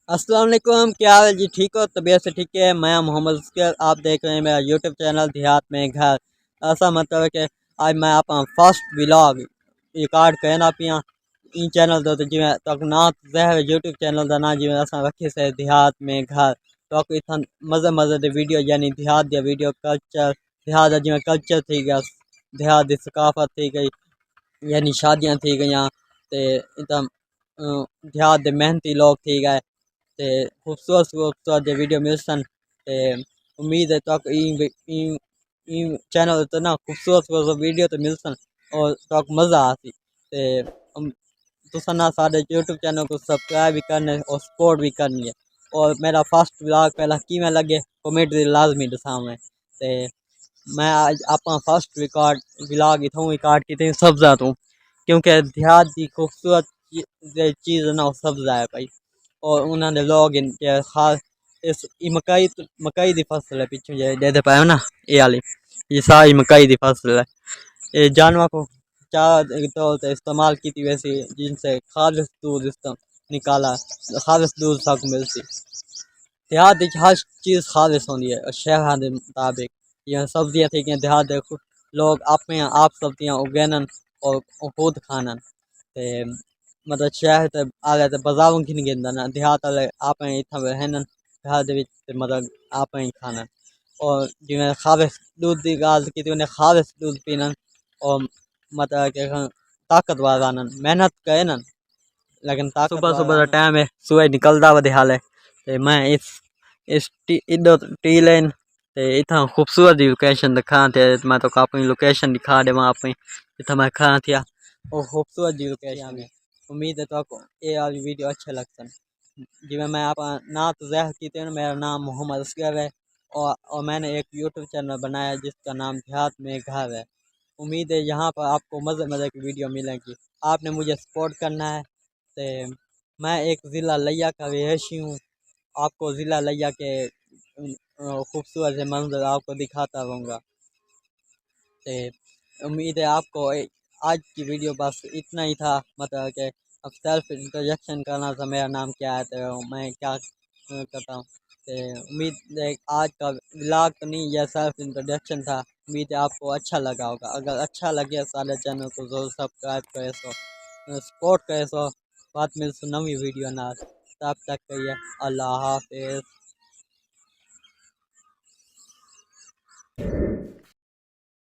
अस्सलाम वालेकुम, क्या हाल है जी? ठीक हो? तबीयत से ठीक है? मैं मोहम्मद असगर, आप देख रहे हैं मेरा यूट्यूब चैनल देहात में घर। ऐसा मतलब है कि आज मैं आप फर्स्ट व्लॉग रिकॉर्ड करना पिया इन चैनल तो जिवें तक ना जहर यूट्यूब चैनल का ना जिवें असां रखे से देहात में घर तो इतना मज़े मज़े दे वीडियो यानी देहात दे वीडियो कल्चर देहात दा जिवें कल्चर थी गया, देहात दी सकाफत थी गई, यानी शादियाँ थी गई ते इतना देहात दे मेहनती लोग थी गए ते खूबसूरत खूबसूरत जे वीडियो मिलसन ते उम्मीद है तो चैनल तो ना खूबसूरत खूबसूरत वीडियो तो मिलसन और तो मज़ा आती ते तुसा ना सारे यूट्यूब चैनल को सब्सक्राइब भी करने और सपोर्ट भी करनी है। और मेरा फर्स्ट व्लॉग पहला की मैं लगे कमेंट लाजमी दसा मैं ते मैं आज आप फर्स्ट रिकॉर्ड व्लॉग इथों रिकॉर्ड की सब्जा तू क्योंकि देहात की खूबसूरत चीज़ ना सब्जा है भाई। और उन्होंने लोग इनके खास इस ये मकई दी फसल है पिछू जे देते पाए ना ये वाली ये सारी मकई दी फसल है। ये जानवर को चारा के तौर पर इस्तेमाल की थी वैसे जिनसे खालिश दूध निकाला खालिश दूध तक मिलती देहात हर चीज़ खालिश होती है शहर के मुताबिक यह सब्जियाँ थी कि देहात लोग अपने आप सब्जियाँ उगेनन और खुद खानन ते मतलब शहर ते आले ते बाजारों की नहीं गिनदा ना देहात वाले आप इतना रहन घर दे विच ते मतलब आप ही खाना और जिवें खालिश दूध की गल की उन्हें खालिश दूध पीना और मतलब कि ताकतवर आनन मेहनत करे लेकिन सुबह सुबह का टाइम है सूरज निकलता वा दिहाले ते मैं इस इधर टी लेन ते इतना खूबसूरत लोकेशन दिखा थे मैं तो अपनी लोकेशन दिखा दे वहाँ अपनी इतना मैं खा थिया और खूबसूरत लोकेशन में उम्मीद है तो आपको ये वाली वीडियो अच्छे लगता जिਵੇਂ मैं आप ना तो ज़ाहिर की थे मेरा नाम मोहम्मद असगर है और मैंने एक यूट्यूब चैनल बनाया है जिसका नाम देहात में घर है। उम्मीद है यहाँ पर आपको मज़े मज़े की वीडियो मिलेंगी। आपने मुझे सपोर्ट करना है तो मैं एक ज़िला लिया का रिहायशी हूँ। आपको ज़िला लिया के खूबसूरत से मंजर आपको दिखाता रहूँगा। तो उम्मीद है आपको आज की वीडियो बस इतना ही था मतलब कि अब सेल्फ इंट्रोडक्शन करना था मेरा नाम क्या है तो मैं क्या करता हूँ तो उम्मीद है आज का व्लॉग तो नहीं यह सेल्फ इंट्रोडक्शन था। उम्मीद है आपको अच्छा लगा होगा। अगर अच्छा लगे सारे चैनल को ज़रूर सब्सक्राइब करे सो सपोर्ट करे सो बात मिल सो नवी वीडियो ना तब तक कहिए अल्लाह हाफिज़।